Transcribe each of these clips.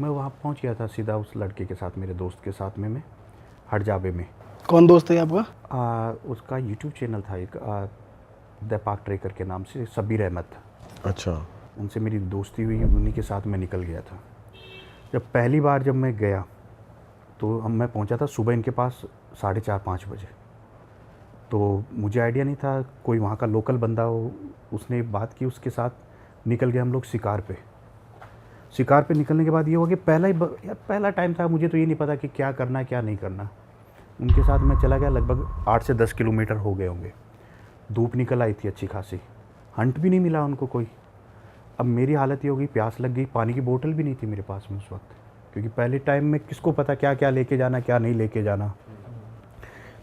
मैं वहाँ पहुँच गया था सीधा उस लड़के के साथ, मेरे दोस्त के साथ में, मैं हड़जाबे में। कौन दोस्त है आपका? उसका यूट्यूब चैनल था एक, द पाक ट्रेकर के नाम से, सबीर अहमद। अच्छा। उनसे मेरी दोस्ती हुई, उन्हीं के साथ मैं निकल गया था। जब पहली बार जब मैं गया तो मैं पहुंचा था सुबह इनके पास 4:30-5 बजे। तो मुझे आइडिया नहीं था, कोई वहाँ का लोकल बंदा हो, उसने बात की, उसके साथ निकल गए हम लोग शिकार पे। शिकार पे निकलने के बाद ये हुआ कि पहला टाइम था, मुझे तो ये नहीं पता कि क्या करना है क्या नहीं करना। उनके साथ मैं चला गया, लगभग 8 से 10 किलोमीटर हो गए होंगे। धूप निकल आई थी अच्छी खासी, हंट भी नहीं मिला उनको कोई। अब मेरी हालत ये हो गई, प्यास लग गई, पानी की बोतल भी नहीं थी मेरे पास में उस वक्त, क्योंकि पहले टाइम में किसको पता क्या क्या लेके जाना क्या नहीं लेके जाना।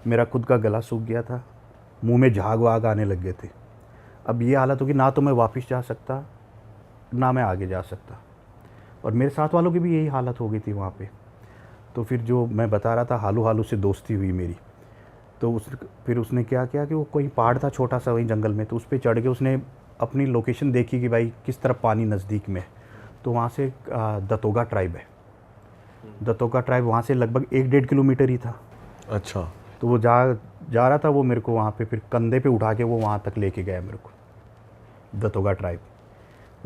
मेरा खुद का गला सूख गया था, मुंह में झाग वाग आने लग गए थे। अब ये हालत होगी, ना तो मैं वापस जा सकता ना मैं आगे जा सकता, और मेरे साथ वालों की भी यही हालत हो गई थी वहाँ पे। तो फिर जो मैं बता रहा था, हालू हालू से दोस्ती हुई मेरी। तो फिर उसने क्या किया कि वो कोई पहाड़ था छोटा सा वहीं जंगल में, तो उस पर चढ़ के उसने अपनी लोकेशन देखी कि भाई किस तरफ पानी नज़दीक में। तो वहाँ से दतोगा ट्राइब है, दतोगा ट्राइब वहाँ से लगभग 1-1.5 किलोमीटर ही था। अच्छा। तो वो जा रहा था वो मेरे को वहाँ पे, फिर कंधे पे उठा के वो वहाँ तक लेके गया मेरे को, दतोगा ट्राइब।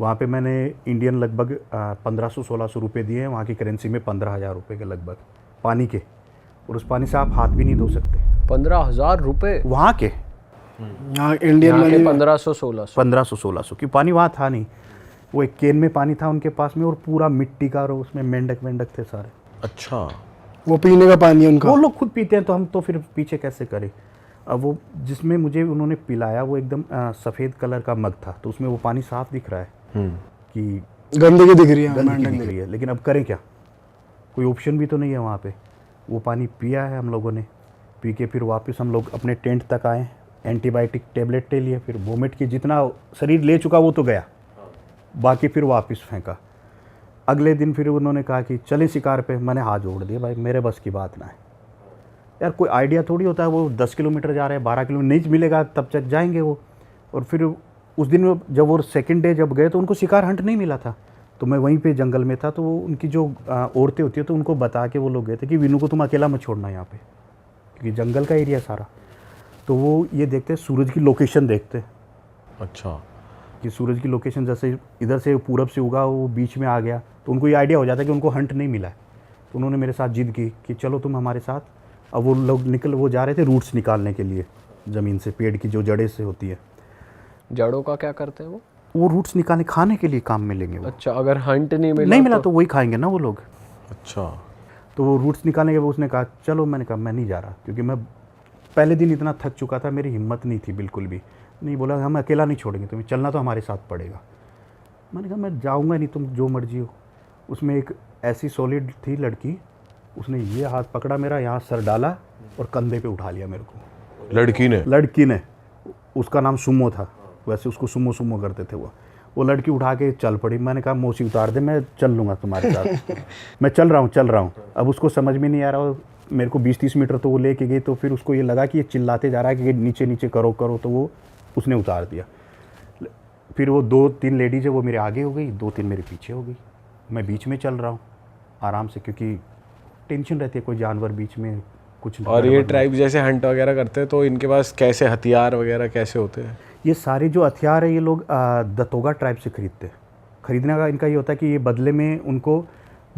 वहाँ पे मैंने इंडियन लगभग 1500-1600 रुपये दिए हैं, वहाँ की करेंसी में 15,000 रुपये के लगभग पानी के, और उस पानी से आप हाथ भी नहीं धो सकते। 15,000 रुपये वहाँ के? हाँ, इंडियन यहाँ के मनी 1500-1600। 1500-1600 कि पानी वहाँ था नहीं, वो एक केन में पानी था उनके पास में, और पूरा मिट्टी का, और उसमें मेंढक थे सारे। अच्छा। वो पीने का पानी है उनका। वो लोग खुद पीते हैं, तो हम तो फिर पीछे कैसे करें। अब वो जिसमें मुझे उन्होंने पिलाया वो एकदम सफ़ेद कलर का मग था, तो उसमें वो पानी साफ दिख रहा है कि गंदगी दिख रही है, गंदगी दिख रही है, लेकिन अब करें क्या, कोई ऑप्शन भी तो नहीं है वहाँ पे। वो पानी पिया है हम लोगों ने, पी के फिर वापस हम लोग अपने टेंट तक आए, एंटीबायोटिक टेबलेट ले लिए, फिर वोमिट की जितना शरीर ले चुका वो तो गया, बाकी फिर वापस फेंका। अगले दिन फिर उन्होंने कहा कि चलें शिकार पे। मैंने हाथ जोड़ दिया, भाई मेरे बस की बात ना है यार, कोई आइडिया थोड़ी होता है, वो 10 किलोमीटर जा रहे हैं, 12 किलोमीटर नहीं मिलेगा तब तक जाएंगे वो। और फिर उस दिन जब वो सेकंड डे जब गए तो उनको शिकार हंट नहीं मिला था, तो मैं वहीं पे जंगल में था। तो वो उनकी जो औरतें होती है तो उनको बता के वो लोग गए थे कि विनू को तुम अकेला मत छोड़ना यहाँ पे, क्योंकि जंगल का एरिया सारा। तो वो ये देखते सूरज की लोकेशन देखते। अच्छा। कि सूरज की लोकेशन जैसे इधर से पूरब से उगा, वो बीच में आ गया, तो उनको ये आइडिया हो जाता है कि उनको हंट नहीं मिला है। तो उन्होंने मेरे साथ जिद की कि चलो तुम हमारे साथ। अब वो लोग वो जा रहे थे रूट्स निकालने के लिए ज़मीन से, पेड़ की जो जड़ें से होती है। जड़ों का क्या करते हैं वो रूट्स निकालने, खाने के लिए काम में लेंगे वो। अच्छा, अगर हंट नहीं मिला तो वही खाएंगे ना वो लोग। अच्छा। तो वो रूट्स निकालने के बाद उसने कहा चलो। मैंने कहा मैं नहीं जा रहा, क्योंकि मैं पहले दिन इतना थक चुका था, मेरी हिम्मत नहीं थी बिल्कुल भी। नहीं, बोला हम अकेला नहीं छोड़ेंगे तुम्हें, चलना तो हमारे साथ पड़ेगा। मैंने कहा मैं जाऊँगा नहीं, तुम जो मर्जी हो। उसमें एक ऐसी सॉलिड थी लड़की, उसने ये हाथ पकड़ा मेरा, यहाँ सर डाला और कंधे पे उठा लिया मेरे को। लड़की ने, उसका नाम सुमो था, वैसे उसको सुमो सुमो करते थे वो लड़की उठा के चल पड़ी। मैंने कहा मौसी उतार दे, मैं चल लूँगा तुम्हारे साथ। मैं चल रहा हूँ। अब उसको समझ में नहीं आ रहा, मेरे को 20-30 मीटर तो वो लेके गई। तो फिर उसको ये लगा कि ये चिल्लाते जा रहा है कि नीचे नीचे करो, तो वो उसने उतार दिया। फिर वो 2-3 लेडीज़ है वो मेरे आगे हो गई, 2-3 मेरे पीछे हो गई। मैं बीच में चल रहा हूँ आराम से, क्योंकि टेंशन रहती है, कोई जानवर बीच में कुछ। और ये ट्राइब जैसे हंट वगैरह करते हैं तो इनके पास कैसे हथियार वगैरह कैसे होते हैं? ये सारे जो हथियार है ये लोग दतोगा ट्राइब से खरीदते हैं। खरीदने का इनका ये होता है कि ये बदले में उनको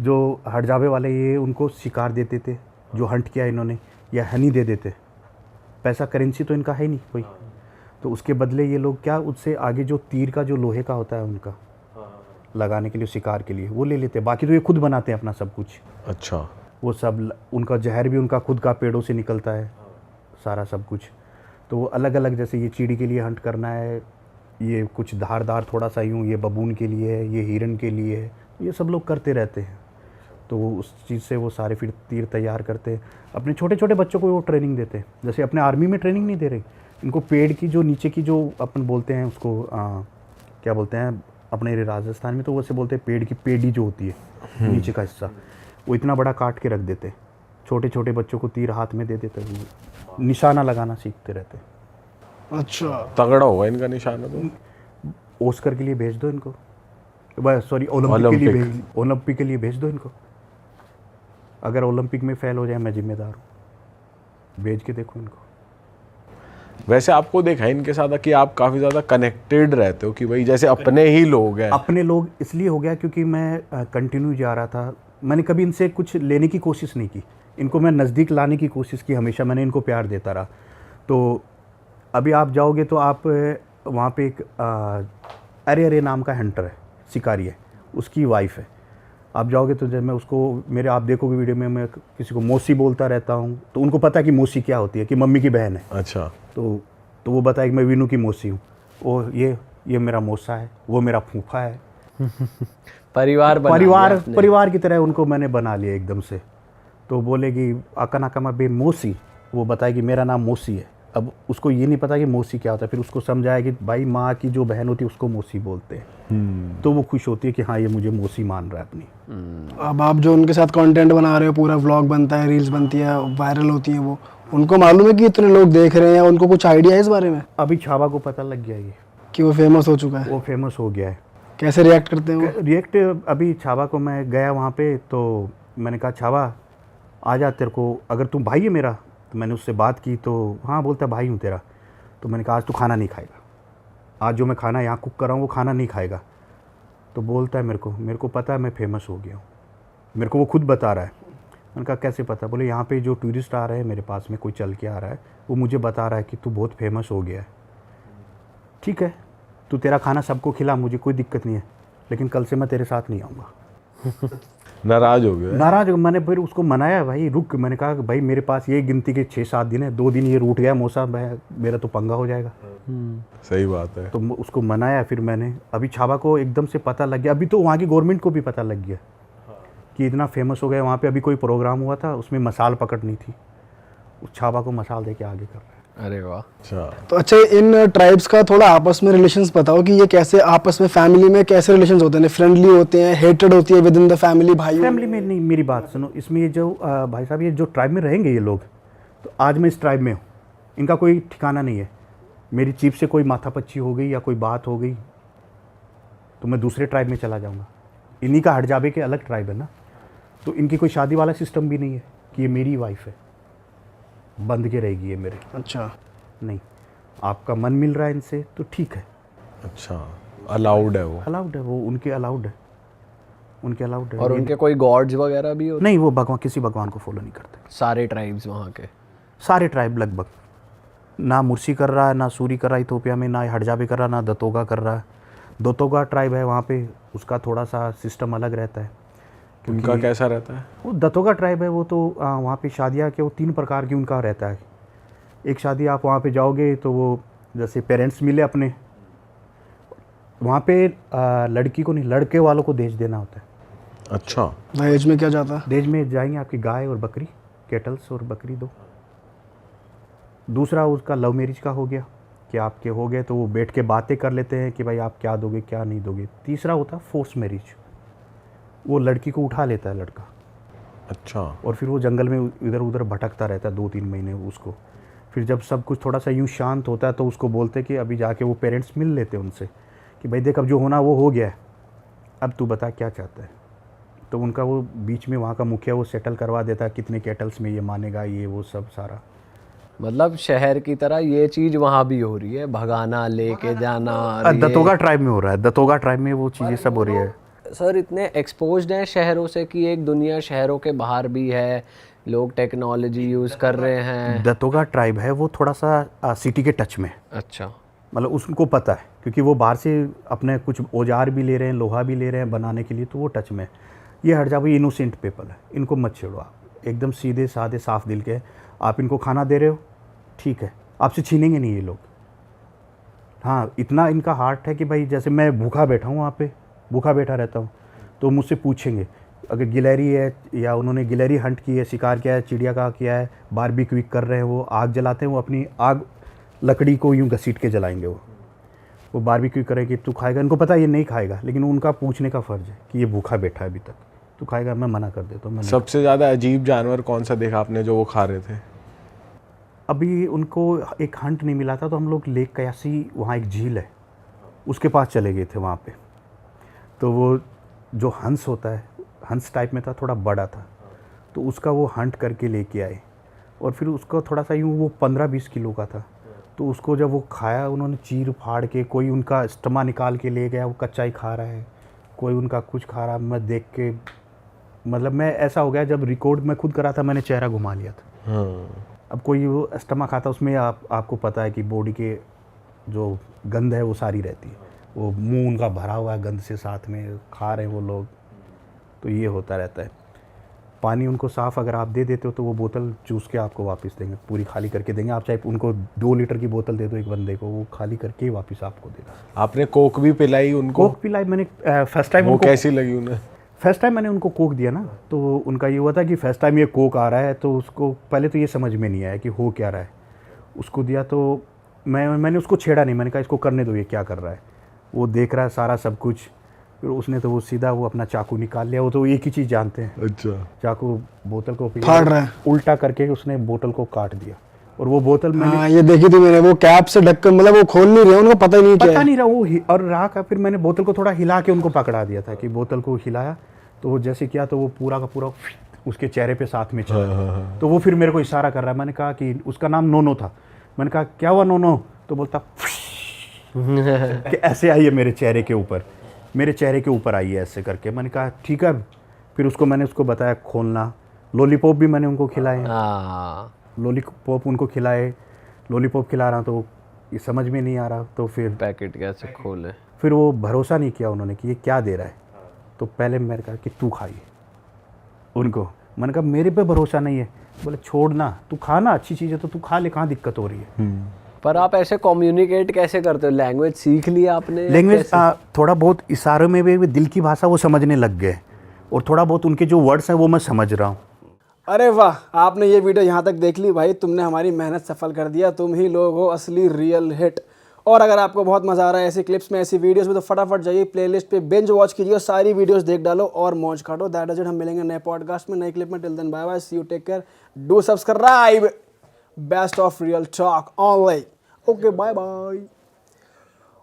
जो हड़जाबे वाले ये उनको शिकार देते थे, जो हंट किया इन्होंने, या हनी दे देते। पैसा करेंसी तो इनका है नहीं कोई, तो उसके बदले ये लोग क्या, उससे आगे जो तीर का जो लोहे का होता है उनका लगाने के लिए, शिकार के लिए वो ले लेते हैं। बाकी तो ये खुद बनाते हैं अपना सब कुछ। अच्छा। वो सब, उनका जहर भी उनका खुद का पेड़ों से निकलता है सारा सब कुछ। तो वो अलग अलग, जैसे ये चीड़ी के लिए हंट करना है, ये कुछ धारदार थोड़ा सा यूँ, ये बबून के लिए है, ये हिरन के लिए है, ये सब लोग करते रहते हैं। तो वो उस चीज़ से वो सारे फिर तीर तैयार करते हैं। अपने छोटे छोटे बच्चों को वो ट्रेनिंग देते हैं, जैसे अपने आर्मी में ट्रेनिंग नहीं दे रहे इनको। पेड़ की जो नीचे की जो अपन बोलते हैं उसको क्या बोलते हैं अपने राजस्थान में, तो वैसे बोलते हैं पेड़ की पेड़ी जो होती है नीचे का हिस्सा, वो इतना बड़ा काट के रख देते। छोटे छोटे बच्चों को तीर हाथ में दे देते, निशाना लगाना सीखते रहते। अच्छा, तगड़ा होगा इनका निशाना तो। ओस्कर के लिए भेज दो इनको, सॉरी ओलंपिक के लिए भेज दो इनको। अगर ओलंपिक में फेल हो जाए मैं जिम्मेदार हूँ, भेज के देखो इनको। वैसे आपको देखा है इनके साथ कि आप काफ़ी ज़्यादा कनेक्टेड रहते हो कि भाई जैसे अपने ही लोग हैं। अपने लोग इसलिए हो गया क्योंकि मैं कंटिन्यू जा रहा था, मैंने कभी इनसे कुछ लेने की कोशिश नहीं की, इनको मैं नज़दीक लाने की कोशिश की, हमेशा मैंने इनको प्यार देता रहा। तो अभी आप जाओगे तो आप वहाँ पे एक अरे अरे नाम का हंटर है, शिकारी है, उसकी वाइफ है। आप जाओगे तो जब मैं उसको मेरे आप देखोगे वीडियो में मैं किसी को मौसी बोलता रहता हूँ, तो उनको पता है कि मौसी क्या होती है, कि मम्मी की बहन है। अच्छा। तो वो बताया कि मैं वीनू की मौसी हूँ, वो ये मेरा मौसा है, वो मेरा फूफा है। परिवार की तरह उनको मैंने बना लिया एकदम से। तो बोलेगी आका नाका बे मौसी, वो बताएगी मेरा नाम मौसी है। अब उसको ये नहीं पता कि मौसी क्या होता है, फिर उसको समझाया कि भाई माँ की जो बहन होती है उसको मौसी बोलते हैं। तो वो खुश होती है कि हाँ ये मुझे मौसी मान रहा है अपनी। अब आप जो उनके साथ कंटेंट बना रहे हो, पूरा व्लॉग बनता है, रील्स बनती है, वायरल होती है, वो उनको मालूम है कि इतने लोग देख रहे हैं, उनको कुछ आइडिया है इस बारे में अभी छावा को पता लग गया ये कि वो फेमस हो चुका है? वो फेमस हो गया है। कैसे रिएक्ट करते हैं वो? रिएक्ट अभी छावा को मैं गया वहाँ पे, तो मैंने कहा छावा आ जा, तेरे को अगर तुम भाई है मेरा, तो मैंने उससे बात की तो हाँ बोलता भाई हूँ तेरा। तो मैंने कहा आज तू खाना नहीं खाएगा, आज जो मैं खाना यहाँ कुक कर रहा हूँ वो खाना नहीं खाएगा। तो बोलता है मेरे को पता है मैं फेमस हो गया हूँ, मेरे को वो खुद बता रहा है। मैंने कहा कैसे पता? बोले यहाँ पे जो टूरिस्ट आ रहे हैं मेरे पास में, कोई चल के आ रहा है, वो मुझे बता रहा है कि तू बहुत फेमस हो गया है। ठीक है, तू तेरा खाना सबको खिला, मुझे कोई दिक्कत नहीं है, लेकिन कल से मैं तेरे साथ नहीं आऊँगा। नाराज हो गया? नाराज। मैंने फिर उसको मनाया, भाई रुक, मैंने कहा कि भाई मेरे पास ये गिनती के 6-7 दिन है, 2 दिन ये रूठ गया मौसा, मेरा तो पंगा हो जाएगा। सही बात है। तो उसको मनाया फिर मैंने। अभी छावा को एकदम से पता लग गया, अभी तो वहाँ की गवर्नमेंट को भी पता लग गया कि इतना फेमस हो गया। वहाँ पे अभी कोई प्रोग्राम हुआ था, उसमें मसाल पकड़नी थी, उस छावा को मसाल दे के आगे कर रहा है। अरे वाह। अच्छा। तो अच्छा, इन ट्राइब्स का थोड़ा आपस में रिलेशंस बताओ कि ये कैसे आपस में, फैमिली में कैसे रिलेशंस होते हैं? फ्रेंडली होते हैं, हेटेड होती है विद इन द फैमिली? भाई फैमिली में नहीं, मेरी बात सुनो, इसमें ये जो भाई साहब ये जो ट्राइब में रहेंगे ये लोग, तो आज मैं इस ट्राइब में हूँ, इनका कोई ठिकाना नहीं है। मेरी चीफ से कोई माथापच्ची हो गई या कोई बात हो गई तो मैं दूसरे ट्राइब में चला जाऊँगा। इन्हीं का हड़जाबे के अलग ट्राइब है ना, तो इनकी कोई शादी वाला सिस्टम भी नहीं है कि ये मेरी वाइफ है, बंध के रहेगी ये मेरे। अच्छा। नहीं, आपका मन मिल रहा है इनसे तो ठीक है। अच्छा, अलाउड है वो? अलाउड है वो, उनके अलाउड है, उनके अलाउड है। और उनके कोई गॉड्स वगैरह भी होते? नहीं, वो भगवान, किसी भगवान को फॉलो नहीं करते। सारे ट्राइब्स वहाँ के? सारे ट्राइब लगभग, ना मुर्सी कर रहा है, ना सूरी कर रहा है इथोपिया में, ना हड़जाबे कर रहा है, ना दतोगा कर रहा है। दतोगा ट्राइब है वहाँ पे, उसका थोड़ा सा सिस्टम अलग रहता है। उनका कैसा रहता है? वो दतोगा ट्राइब है, वो तो वहाँ पे शादियाँ के वो 3 प्रकार की उनका रहता है। एक शादी आप वहाँ पे जाओगे तो वो जैसे पेरेंट्स मिले अपने, वहाँ पे लड़की को नहीं, लड़के वालों को दहेज देना होता है। अच्छा। दहेज में क्या जाता है? दहेज में जाएंगे आपकी गाय और बकरी, कैटल्स और बकरी 2। दूसरा उसका लव मैरिज का हो गया कि आपके हो गए तो वो बैठ के बातें कर लेते हैं कि भाई आप क्या दोगे क्या नहीं दोगे। तीसरा होता है फोर्स मैरिज, वो लड़की को उठा लेता है लड़का। अच्छा। और फिर वो जंगल में इधर उधर भटकता रहता है 2-3 महीने उसको। फिर जब सब कुछ थोड़ा सा यूँ शांत होता है तो उसको बोलते कि अभी जाके वो पेरेंट्स मिल लेते हैं उनसे कि भाई देख अब जो होना वो हो गया है, अब तू बता क्या चाहता है। तो उनका वो बीच में वहाँ का मुखिया वो सेटल करवा देता है कितने कैटल्स में ये मानेगा, ये वो सब सारा। मतलब शहर की तरह ये चीज वहाँ भी हो रही है, भगाना, लेके जाना। और दतोगा ट्राइब में हो रहा है, दतोगा ट्राइब में वो चीज़ें सब हो रही है। सर इतने एक्सपोज्ड हैं शहरों से कि एक दुनिया शहरों के बाहर भी है, लोग टेक्नोलॉजी यूज़ कर रहे हैं। दतोगा ट्राइब है वो थोड़ा सा सिटी के टच में। अच्छा। मतलब उसको पता है क्योंकि वो बाहर से अपने कुछ औजार भी ले रहे हैं, लोहा भी ले रहे हैं बनाने के लिए, तो वो टच में। ये हड़जाबे इनोसेंट पीपल है, इनको मत छेड़ो आप, एकदम सीधे साधे साफ दिल के। आप इनको खाना दे रहे हो ठीक है, आपसे छीनेंगे नहीं ये लोग। हाँ, इतना इनका हार्ट है कि भाई जैसे मैं भूखा बैठा हूँ वहाँ पे, भूखा बैठा रहता हूँ, तो मुझसे पूछेंगे अगर गिलहरी है या उन्होंने गिलहरी हंट की है, शिकार किया है, चिड़िया का किया है, बारबेक्यू कर रहे हैं, वो आग जलाते हैं, वो अपनी आग लकड़ी को यूँ घसीट के जलाएंगे, वो बारबेक्यू करेंगे। तू खाएगा, इनको पता है ये नहीं खाएगा, लेकिन उनका पूछने का फ़र्ज़ है कि ये भूखा बैठा है अभी तक, तू खाएगा? मैं मना कर देता हूँ। सबसे ज़्यादा अजीब जानवर कौन सा देखा आपने जो वो खा रहे थे? अभी उनको एक हंट नहीं मिला था, तो हम लोग लेक कयासी, वहाँ एक झील है, उसके पास चले गए थे वहाँ पे। तो वो जो हंस होता है, हंस टाइप में था, थोड़ा बड़ा था, तो उसका वो हंट करके लेके आए और फिर उसका थोड़ा सा यूँ वो 15-20 किलो का था। तो उसको जब वो खाया उन्होंने चीर फाड़ के, कोई उनका स्टमा निकाल के ले गया, वो कच्चा ही खा रहा है, कोई उनका कुछ खा रहा। मैं देख के मतलब मैं ऐसा हो गया, जब रिकॉर्ड मैं खुद करा था मैंने चेहरा घुमा लिया था। अब कोई वो स्टमा खाता उसमें आपको पता है कि बॉडी के जो गंध है वो सारी रहती है, वो मुंह उनका भरा हुआ है गंध से, साथ में खा रहे हैं वो लोग, तो ये होता रहता है। पानी उनको साफ़ अगर आप दे देते हो तो वो बोतल चूस के आपको वापस देंगे, पूरी खाली करके देंगे। आप चाहे उनको 2 लीटर की बोतल दे दो एक बंदे को, वो खाली करके ही वापस आपको देगा। आपने कोक भी पिलाई उनको? कोक पिलाई मैंने फर्स्ट टाइम। वो कैसी लगी उन्हें? फर्स्ट टाइम मैंने उनको कोक दिया ना, तो उनका ये हुआ था कि फर्स्ट टाइम ये कोक आ रहा है, तो उसको पहले तो ये समझ में नहीं आया कि हो क्या रहा है। उसको दिया तो मैंने उसको छेड़ा नहीं, मैंने कहा इसको करने दो, ये क्या कर रहा है। वो देख रहा है सारा सब कुछ, फिर उसने तो वो सीधा वो अपना चाकू निकाल लिया। वो तो एक ही चीज़ जानते हैं, अच्छा, चाकू बोतल को फाड़ रहा है, उल्टा करके उसने बोतल को काट दिया। और वो बोतल में ये देखी थी मैंने, वो कैप से ढक्कन, मतलब वो खोल नहीं रहे, उनको पता ही नहीं क्या पता है। नहीं रहा वो और रहा का। फिर मैंने बोतल को थोड़ा हिला के उनको पकड़ा दिया था कि बोतल को हिलाया, तो वो जैसे किया तो वो पूरा का पूरा उसके चेहरे पे साथ में चला। तो वो फिर मेरे को इशारा कर रहा है। मैंने कहा कि उसका नाम नोनो था। मैंने कहा क्या हुआ नोनो, तो बोलता कि ऐसे आई है मेरे चेहरे के ऊपर, मेरे चेहरे के ऊपर आई है ऐसे करके। मैंने कहा ठीक है। फिर मैंने उसको बताया खोलना। लॉलीपॉप भी मैंने उनको खिलाए, लॉलीपॉप उनको खिलाए, लॉलीपॉप खिला रहा तो ये समझ में नहीं आ रहा, तो फिर पैकेट कैसे खोले। फिर वो भरोसा नहीं किया उन्होंने कि ये क्या दे रहा है। तो पहले मैंने कहा कि तू खाइए उनको। मैंने कहा मेरे पे भरोसा नहीं है। बोले छोड़ना, तू खाना, अच्छी चीज़ है तो तू खा ले, कहाँ दिक्कत हो रही है। पर आप ऐसे कम्युनिकेट कैसे करते हो? लैंग्वेज सीख लिया आपने? लैंग्वेज थोड़ा बहुत इशारों में भी दिल की भाषा वो समझने लग गए, और थोड़ा बहुत उनके जो वर्ड्स हैं वो मैं समझ रहा हूँ। अरे वाह, आपने ये वीडियो यहाँ तक देख ली भाई, तुमने हमारी मेहनत सफल कर दिया। तुम ही लोग हो असली रियल हिट। और अगर आपको बहुत मज़ा आ रहा है ऐसी क्लिप्स में, ऐसी वीडियोस में, तो फटाफट जाइए प्लेलिस्ट पे बिंज वॉच कीजिए और सारी वीडियोस देख डालो और मौज काटो। That is it. हम मिलेंगे नए पॉडकास्ट में, नई क्लिप में। Till then bye bye, see you, take care, do subscribe. Best of real talk online. Okay, bye bye.